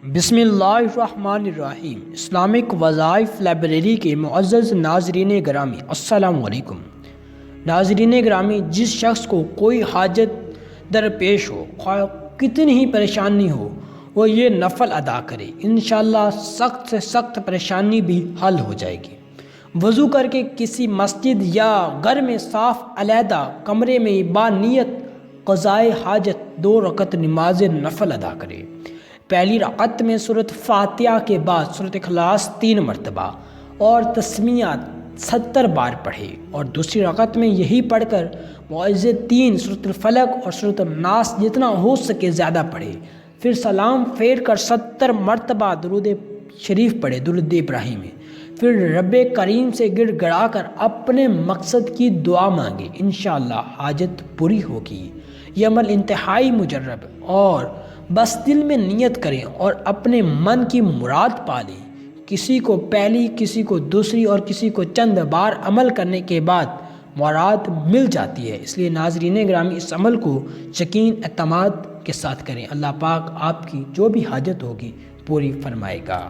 بسم اللہ الرحمن الرحیم۔ اسلامک وظائف لائبریری کے معزز ناظرین گرامی، السلام علیکم۔ ناظرین گرامی، جس شخص کو کوئی حاجت درپیش ہو، خواہ کتنی ہی پریشانی ہو، وہ یہ نفل ادا کرے، انشاءاللہ سخت سے سخت پریشانی بھی حل ہو جائے گی۔ وضو کر کے کسی مسجد یا گھر میں صاف علیحدہ کمرے میں بانیت قضائے حاجت 2 رکعت نماز نفل ادا کرے۔ پہلی رکعت میں سورۃ فاتحہ کے بعد سورۃ اخلاص 3 مرتبہ اور تسمیات 70 بار پڑھے، اور دوسری رکعت میں یہی پڑھ کر معوذتین سورۃ الفلق اور سورۃ الناس جتنا ہو سکے زیادہ پڑھے، پھر سلام پھیر کر 70 مرتبہ درود شریف پڑھے، درود ابراہیمی، پھر رب کریم سے گڑ گڑا کر اپنے مقصد کی دعا مانگے، انشاءاللہ حاجت پوری ہوگی۔ یہ عمل انتہائی مجرب اور بس دل میں نیت کریں اور اپنے من کی مراد پالیں۔ کسی کو پہلی، کسی کو دوسری اور کسی کو چند بار عمل کرنے کے بعد مراد مل جاتی ہے، اس لیے ناظرین گرامی اس عمل کو یقین اعتماد کے ساتھ کریں۔ اللہ پاک آپ کی جو بھی حاجت ہوگی پوری فرمائے گا۔